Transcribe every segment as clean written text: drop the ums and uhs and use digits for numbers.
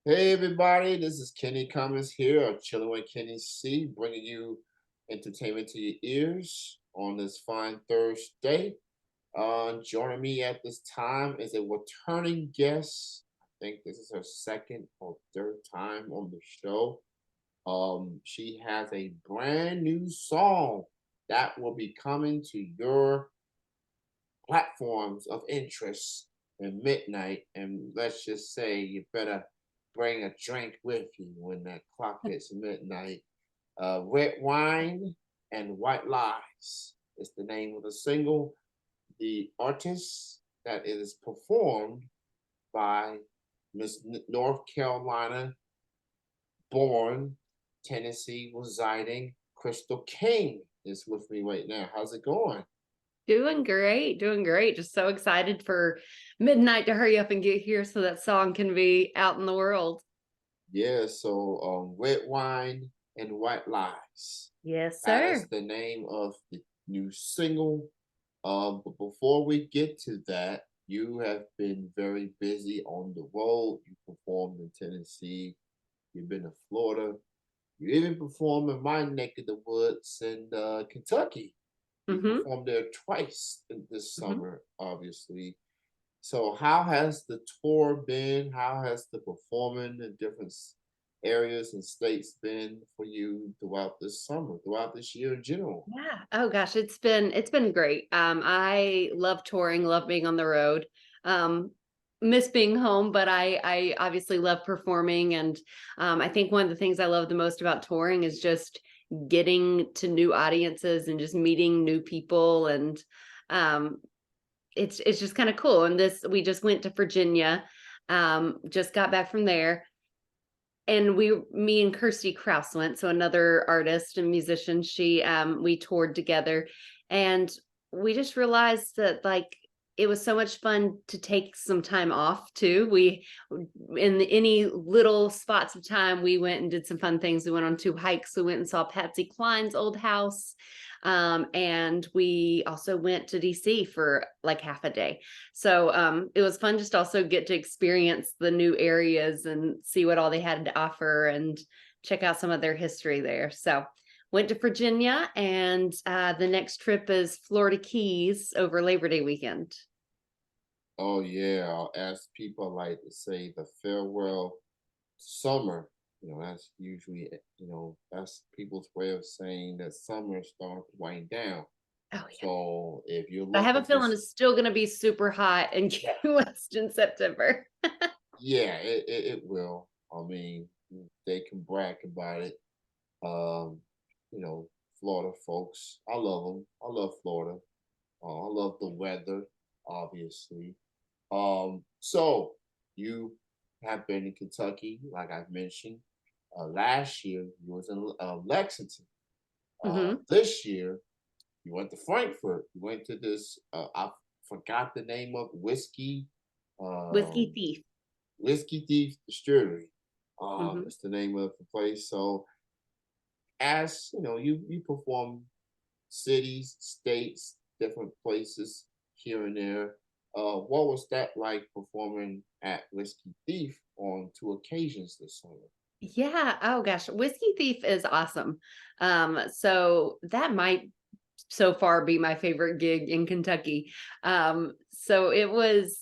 Hey everybody, this is Kenny Cummins here of Chilling with Kenny C, bringing you entertainment to your ears on this fine Thursday. Joining me at this time is a returning guest. I think this is her second or third time on the show. She has a brand new song that will be coming to your platforms of interest in midnight. And let's just say you better bring a drink with you when that clock hits midnight. Red Wine and White Lies is the name of the single. The artist that it is performed by North Carolina born, Tennessee residing Krystal King is with me right now. How's it going? Doing great, doing great. Just so excited for midnight to hurry up and get here so that song can be out in the world. Yeah, so Red Wine and White Lies. Yes, That is sir. the name of the new single. But before we get to that, you have been very busy on the road. You performed in Tennessee, you've been to Florida, you even performed in my neck of the woods in Kentucky. You hmm performed there twice this hmm summer, obviously. So, how has the tour been? How has the performing in different areas and states been for you throughout this summer, throughout this year in general? Yeah. Oh gosh, it's been great. I love touring, love being on the road. Um, miss being home, but I obviously love performing, and I think one of the things I love the most about touring is just getting to new audiences and just meeting new people and um it's just kind of cool. And this we just went to Virginia, just got back from there, and me and Kirsty Kraus went, so another artist and musician. We toured together, and we just realized that like it was so much fun to take some time off too. We in any little spots of time we went and did some fun things. We went on 2 hikes. We went and saw Patsy Cline's old house. And we also went to DC for like half a day. So it was fun just also get to experience the new areas and see what all they had to offer and check out some of their history there. So went to Virginia, and the next trip is Florida Keys over Labor Day weekend. Oh, yeah. As people like to say, the farewell summer, that's usually, that's people's way of saying that summer is starting to wind down. Oh yeah. So, if you're I have a looking for feeling it's still going to be super hot in Key West in September. yeah, it will. I mean, they can brag about it. Um, Florida folks, I love them. I love Florida. I love the weather, obviously. So you have been in Kentucky, like I've mentioned. Last year you was in Lexington. hmm This year you went to Frankfurt. You went to this. I forgot the name of Whiskey um, Thief. Whiskey Thief Distillery. hmm It's the name of the place. So as you perform cities, states, different places here and there. What was that like performing at Whiskey Thief on 2 occasions this summer? Yeah. Oh gosh, Whiskey Thief is awesome. So that might so far be my favorite gig in Kentucky. So it was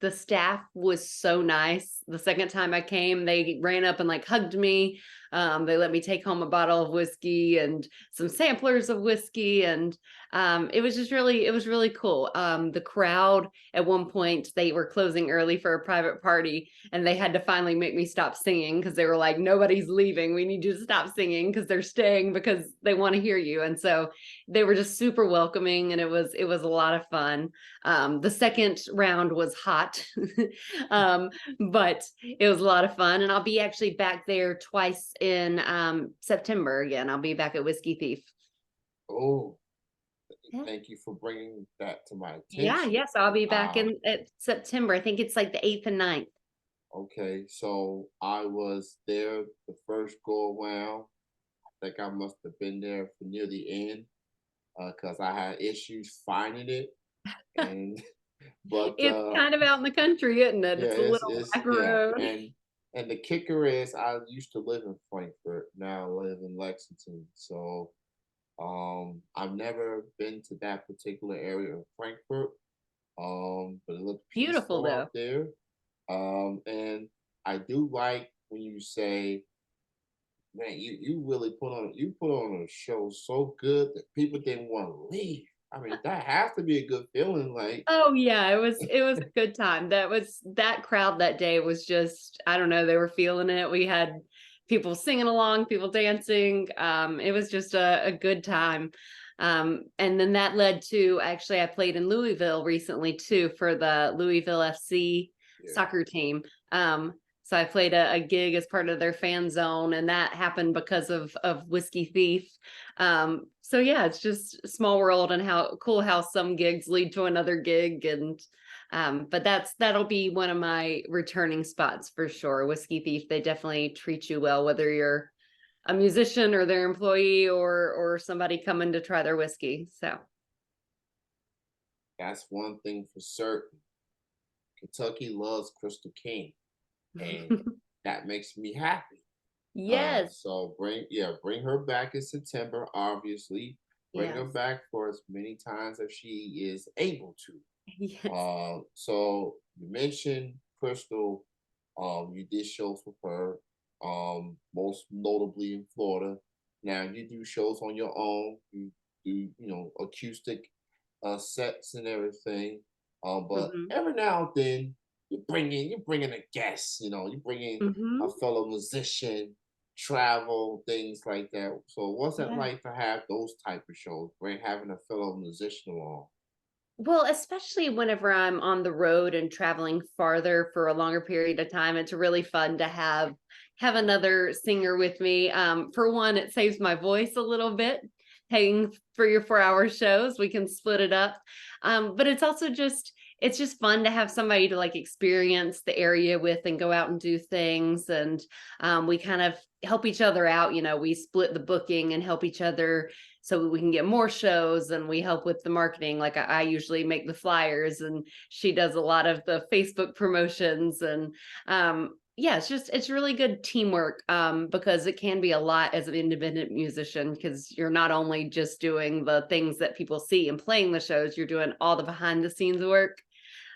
the staff was so nice. The second time I came, they ran up and like hugged me. They let me take home a bottle of whiskey and some samplers of whiskey, and it was really cool. The crowd at one point they were closing early for a private party, and they had to finally make me stop singing because they were like, "Nobody's leaving. We need you to stop singing because they're staying because they want to hear you." And so they were just super welcoming, and it was a lot of fun. The second round was hot, um, but it was a lot of fun. And I'll be actually back there twice in September again. I'll be back at Whiskey Thief. Oh, Yeah. thank you for bringing that to my Yeah, attention. yes, I'll be back Uh, in September. I think it's like the 8th and 9th. okay, so I was there the first go around. I think I must have been there for near the end because I had issues finding it, and but It's kind of out in the country, isn't it? yeah, It's a little back yeah, road. And the kicker is I used to live in Frankfurt. Now I live in Lexington. So I've never been to that particular area of Frankfurt. But it looked Beautiful peaceful though. out there. And I do like when you say, man, you really put on a show so good that people didn't want to leave. I mean, that has to be a good feeling. Like, Oh yeah, it was a good time. That crowd that day was just, I don't know, they were feeling it. We had people singing along, people dancing. It was just a good time. And then that led to, actually I played in Louisville recently too for the Louisville FC yeah, soccer team. So I played a gig as part of their fan zone, and that happened because of Whiskey Thief. So yeah, it's just a small world, and how cool how some gigs lead to another gig. And but that'll be one of my returning spots for sure. Whiskey Thief, they definitely treat you well, whether you're a musician or their employee, or somebody coming to try their whiskey. So that's one thing for certain. Kentucky loves Crystal King, and that makes me happy. yes, Bring her back in September. Obviously, bring her yes, back for as many times as she is able to. yes. So you mentioned Crystal. You did shows with her, most notably in Florida. Now you do shows on your own. You do, acoustic sets and everything. But Hmm. every now and then you're bringing a guest. You bring in a Hmm. fellow musician, travel things like that. So what's that Yeah. like to have those type of shows? Bring having a fellow musician along. Well, especially whenever I'm on the road and traveling farther for a longer period of time, it's really fun to have another singer with me. For one, it saves my voice a little bit. Paying 3 or 4 hour shows, we can split it up. But it's just fun to have somebody to like experience the area with and go out and do things. And we kind of help each other out. We split the booking and help each other so we can get more shows, and we help with the marketing. Like I usually make the flyers, and she does a lot of the Facebook promotions. And yeah, it's really good teamwork, because it can be a lot as an independent musician, because you're not only just doing the things that people see and playing the shows, you're doing all the behind the scenes work.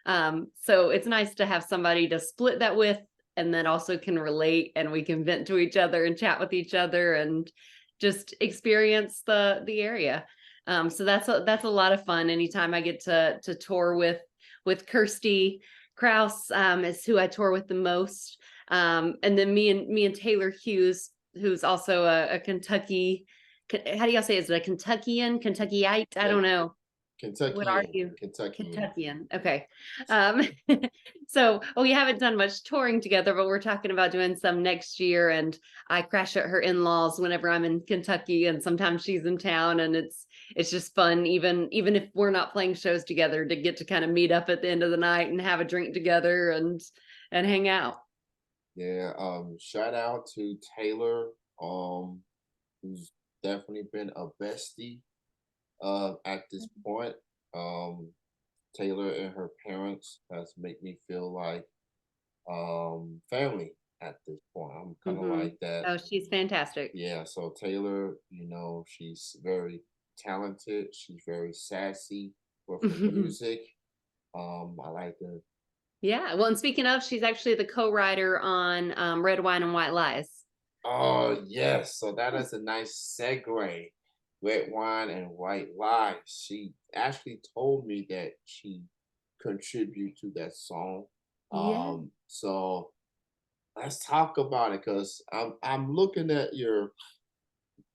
So it's nice to have somebody to split that with, and then also can relate, and we can vent to each other and chat with each other and just experience the area. So that's a lot of fun. Anytime I get to tour with Kirsty Kraus, is who I tour with the most. And then me and Taylor Hughes, who's also a Kentucky. How do y'all say it? Is it a Kentuckyite? I Yeah, don't know. What are Kentuckian, you? Kentuckian. Kentuckian. Okay. Um, so we haven't done much touring together, but we're talking about doing some next year. And I crash at her in-laws whenever I'm in Kentucky, and sometimes she's in town, and it's just fun, even if we're not playing shows together, to get to kind of meet up at the end of the night and have a drink together and hang out. Yeah, shout out to Taylor, who's definitely been a bestie at this point. Um, Taylor and her parents has made me feel like family at this point. I'm kind of Hmm. like that. Oh, she's fantastic. Yeah, so Taylor, she's very talented. She's very sassy with her music. I like the Yeah. Well, and speaking of, she's actually the co-writer on Red Wine and White Lies. Oh, yes. So that is a nice segue. Red wine and white lies. She actually told me that she contributed to that song. Yeah. So let's talk about it because I'm looking at your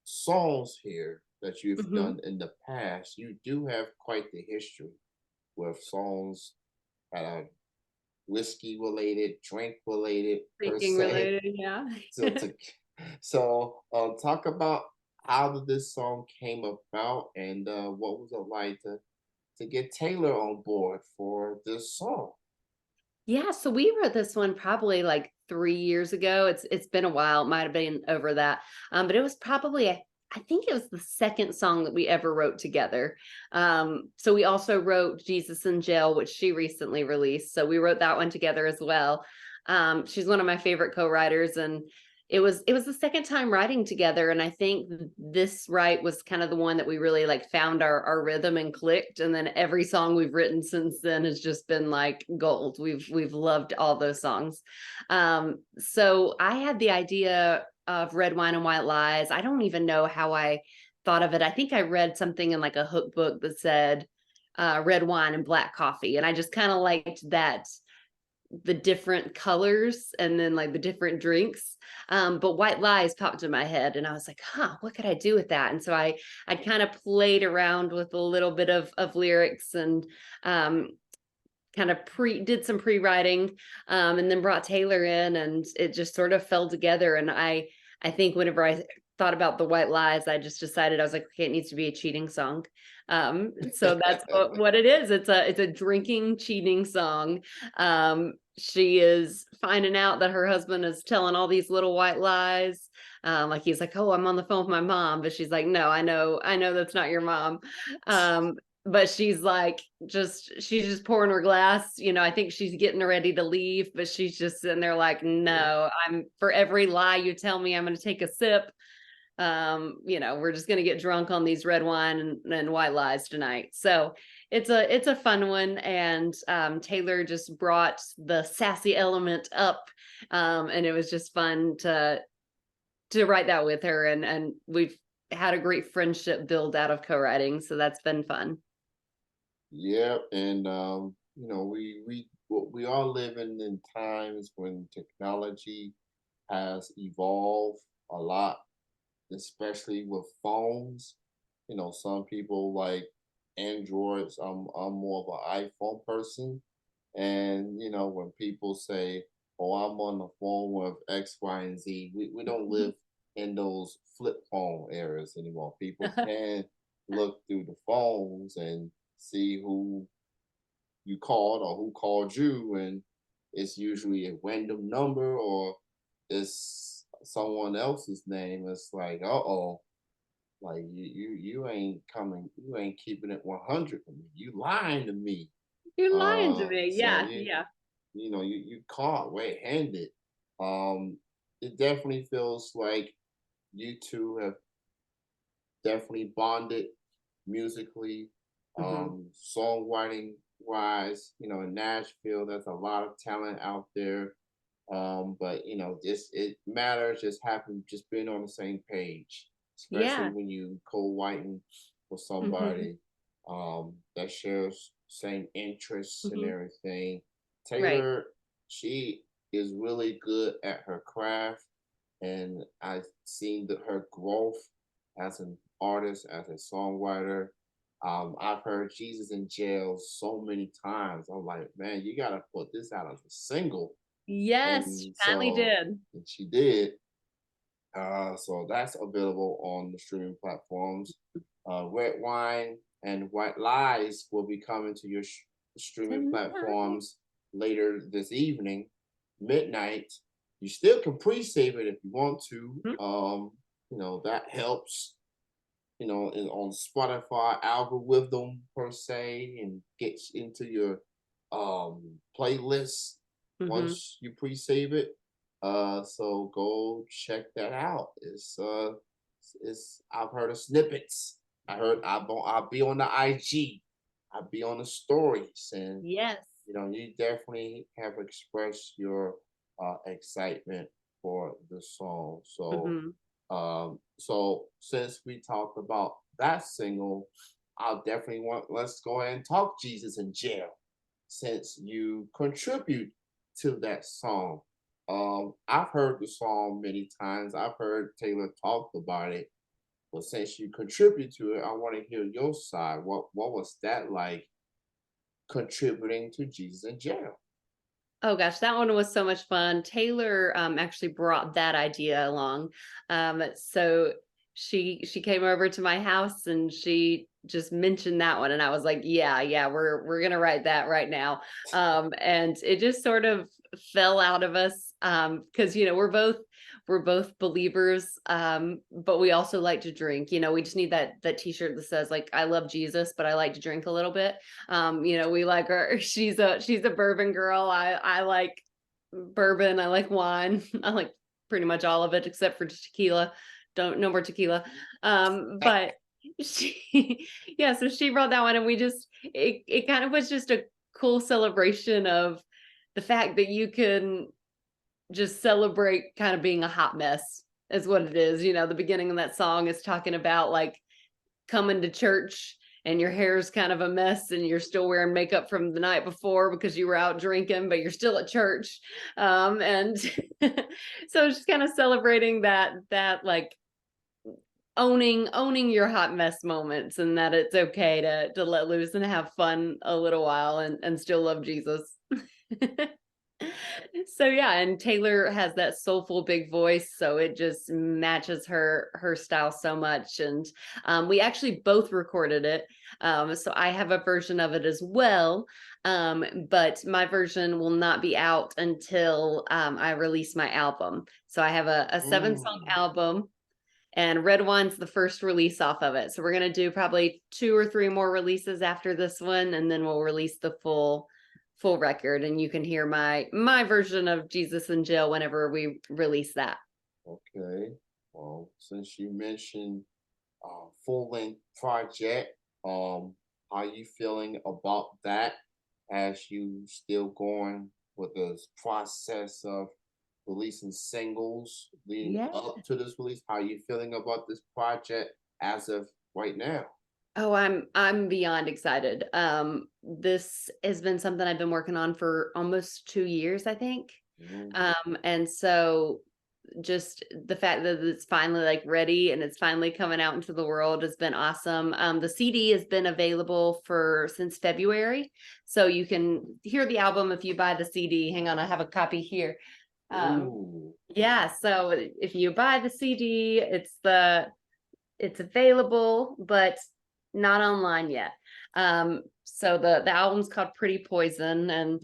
songs here that you've Hmm. done in the past. You do have quite the history with songs that are whiskey related, drink related per Drinking se. related, yeah. So talk about how did this song came about, and what was it like to get Taylor on board for this song? Yeah, so we wrote this one probably like 3 years ago. It's been a while. It might have been over that. But it was probably I think it was the second song that we ever wrote together. So we also wrote Jesus in Jail, which she recently released. So we wrote that one together as well. She's one of my favorite co-writers, and it was the second time writing together. And I think this write was kind of the one that we really like found our rhythm and clicked. And then every song we've written since then has just been like gold. We've loved all those songs. So I had the idea of Red Wine and White Lies. I don't even know how I thought of it. I think I read something in like a hook book that said red wine and black coffee. And I just kind of liked that, the different colors and then like the different drinks. But White Lies popped in my head and I was like, huh, what could I do with that? And so I kind of played around with a little bit of lyrics and um, kind of did some pre-writing, and then brought Taylor in, and it just sort of fell together. And I think whenever I thought about the White Lies, I just decided, I was like, okay, it needs to be a cheating song. So that's what it is. It's a drinking cheating song. She is finding out that her husband is telling all these little white lies. Like he's like, oh, I'm on the phone with my mom, but she's like, no, I know that's not your mom. Um, but she's just pouring her glass. I think she's getting ready to leave, but she's just sitting there like, no, I'm for every lie you tell me, I'm going to take a sip. We're just going to get drunk on these red wine and white lies tonight. So it's a fun one. And Taylor just brought the sassy element up. And it was just fun to write that with her. And we've had a great friendship build out of co-writing. So that's been fun. Yeah, and we are living in times when technology has evolved a lot, especially with phones. Some people like Androids. I'm more of an iPhone person, and when people say, "Oh, I'm on the phone with X, Y, and Z," we don't live in those flip phone eras anymore. People can look through the phones and see who you called or who called you, and it's usually a random number or it's someone else's name. It's like, uh-oh, like you ain't coming, you ain't keeping it 100 with me. You lying to me. You're lying to me. So Yeah, you yeah. you know you caught red-handed. It definitely feels like you two have definitely bonded musically, Hmm. songwriting wise. In Nashville, there's a lot of talent out there. But just it matters just having just being on the same page, especially Yeah. when you co-writing with Hmm. somebody that shares same interests and Hmm. everything. Right. Taylor, she is really good at her craft, and I've seen her growth as an artist, as a songwriter. I've heard Jesus in Jail so many times. I'm like, man, you gotta put this out as a single. Yes, she And finally so did. and she did. So that's available on the streaming platforms. Red Wine and White Lies will be coming to your streaming Tonight. platforms later this evening, midnight. You still can pre-save it if you want to. Mhm. That helps. On Spotify algorithm per se, and gets into your playlist Mhm. once you pre-save it. So go check that out. It's I've heard of snippets. I'll be on the IG. I'll be on the stories, and Yes. you definitely have expressed your excitement for the song. Mhm. So since we talked about that single, I'll definitely let's go ahead and talk Jesus in Jail, since you contribute to that song. I've heard the song many times. I've heard Taylor talk about it, but since you contribute to it, I want to hear your side. What was that like, contributing to Jesus in Jail? Oh gosh, that one was so much fun. Taylor actually brought that idea along. So she came over to my house and she just mentioned that one, and I was like, yeah, yeah, we're gonna write that right now. And it just sort of fell out of us, because we're both believers, but we also like to drink. We just need that t-shirt that says like I love Jesus, but I like to drink a little bit. We like her. She's a bourbon girl. I like bourbon. I like wine. I like pretty much all of it except for tequila. Don't No more tequila. But she yeah, so she brought that one, and it kind of was just a cool celebration of the fact that you can just celebrate kind of being a hot mess is what it is. The beginning of that song is talking about like coming to church and your hair's kind of a mess and you're still wearing makeup from the night before because you were out drinking, but you're still at church. And so it's just kind of celebrating that like owning your hot mess moments, and that it's okay to let loose and have fun a little while and still love Jesus. So yeah, and Taylor has that soulful big voice, so it just matches her style so much. And we actually both recorded it, so I have a version of it as well, but my version will not be out until I release my album. So I have a 7-song Mm, album, and Red Wine's the first release off of it. So we're gonna do probably 2 or 3 more releases after this one, and then we'll release the full record, and you can hear my version of Jesus in Jail whenever we release that. okay. Well, since you mentioned full length project, how you feeling about that as you still going with this process of releasing singles leading Yeah. up to this release? How you feeling about this project as of right now? Oh, I'm beyond excited. This has been something I've been working on for almost 2 years, I think. Mhm. And so just the fact that it's finally like ready and it's finally coming out into the world has been awesome. The CD has been available for since February, so you can hear the album if you buy the CD. Hang on, I have a copy here. Um, Ooh, yeah, so if you buy the CD, it's available, but not online yet. So the album's called Pretty Poison, and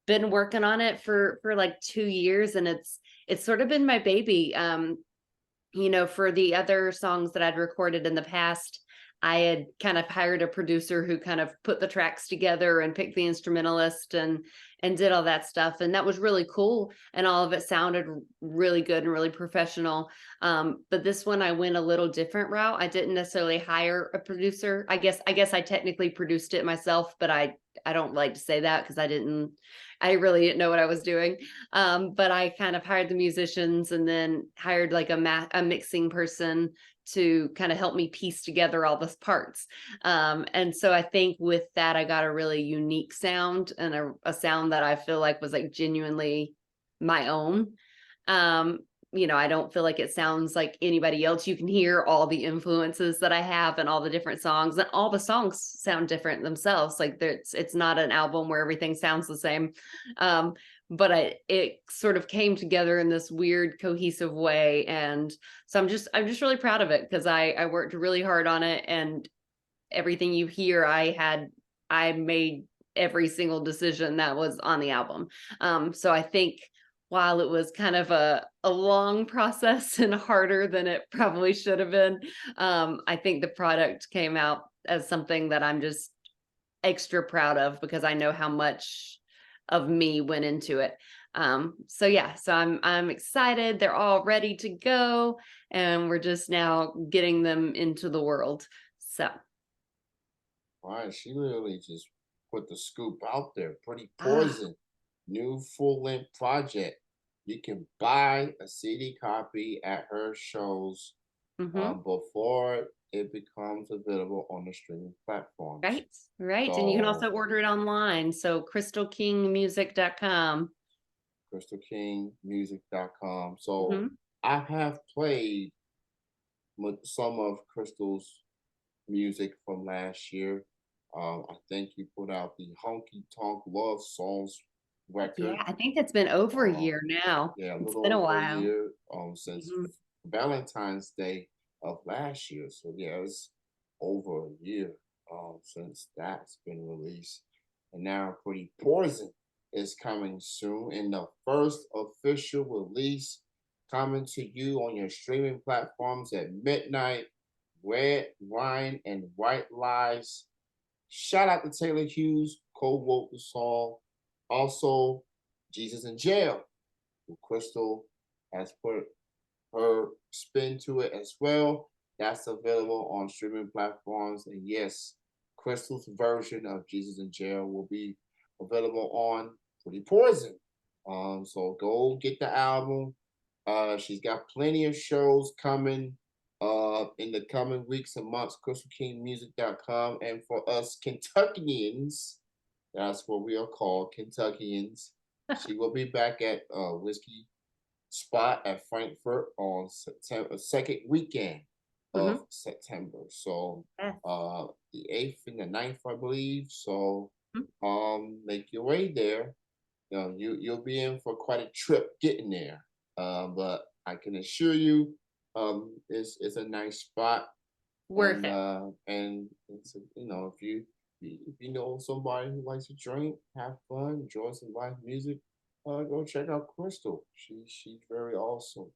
been working on it for like 2 years, and it's sort of been my baby. For the other songs that I'd recorded in the past, I had kind of hired a producer who kind of put the tracks together and picked the instrumentalist and did all that stuff, and that was really cool, and all of it sounded really good and really professional. But this one I went a little different route. I didn't necessarily hire a producer. I guess I technically produced it myself, but I don't like to say that because I really didn't know what I was doing. But I kind of hired the musicians and then hired like a mixing person to kind of help me piece together all the parts. And so I think with that, I got a really unique sound, and a sound that I feel like was like genuinely my own. Um, I don't feel like it sounds like anybody else. You can hear all the influences that I have and all the different songs, and all the songs sound different themselves. Like it's not an album where everything sounds the same. Um, but it sort of came together in this weird cohesive way. And so I'm just really proud of it because I worked really hard on it, and everything you hear, I made every single decision that was on the album. So I think while it was kind of a long process and harder than it probably should have been, I think the product came out as something that I'm just extra proud of because I know how much of me went into it. So yeah, so I'm excited. They're all ready to go, and we're just now getting them into the world. So all right. She really just put the scoop out there. Pretty ah, Poison, new full length project. You can buy a CD copy at her shows mhm. before it becomes available on the streaming platforms. Right, right, and you can So, also order it online, so crystalkingmusic.com. crystalkingmusic.com. So, Mhm. I have played some of Crystal's music from last year. I think you put out the Honky Tonk Love Songs record. Yeah, I think it's been over a Um, year now. yeah, a It's little been a over a while. year since Mhm. Valentine's Day of last year. So yeah, it's over a year since that's been released. And now Pretty Poison. is coming soon, and the first official release coming to you on your streaming platforms at midnight. Red Wine and White Lies. Shout out to Taylor Hughes, co-wrote the song. Also, Jesus in Jail, who Crystal has put her spin to it as well. That's available on streaming platforms. And yes, Crystal's version of Jesus in Jail will be available on Pretty Poison. So go get the album. She's got plenty of shows coming in the coming weeks and months. CrystalKingMusic.com. And for us Kentuckians, that's what we are called, Kentuckians. She will be back at Whiskey Spot at Frankfurt on September second weekend of Mhm. September. So Yes. the 8th and the 9th, I believe. So Mhm. make your way there. You'll be in for quite a trip getting there. But I can assure you, it's a nice spot, Worth it. and it's if you know somebody who likes to drink, have fun, enjoy some live music, go check out Crystal. She's very awesome.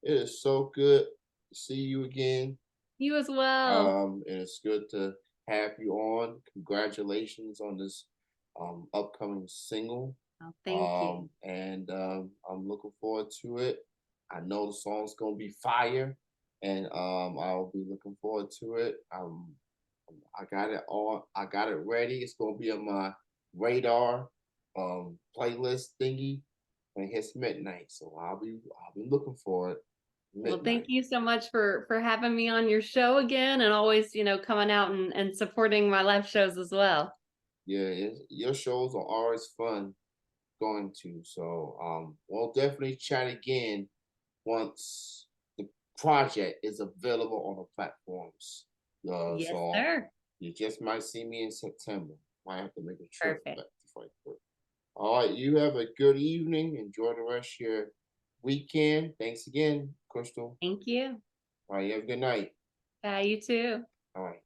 It is so good to see you again. You as well. And it's good to have you on. Congratulations on this upcoming single. Oh, thank you. And I'm looking forward to it. I know the song's gonna be fire, and I'll be looking forward to it. I got it on. I got it ready. It's gonna be on my radar playlist thingy when it hits midnight. So I'll be looking for it Well, thank midnight. you so much for having me on your show again and always, coming out and supporting my live shows as well. Yeah, your shows are always fun going to. So we'll definitely chat again once the project is available on the platforms. Yes, So sir. you just might see me in September. Might have to make a trip Perfect. back to Frankfurt. All right, you have a good evening. Enjoy the rest of your weekend. Thanks again, Crystal. Thank you. All right, you have a good night. You too. All right.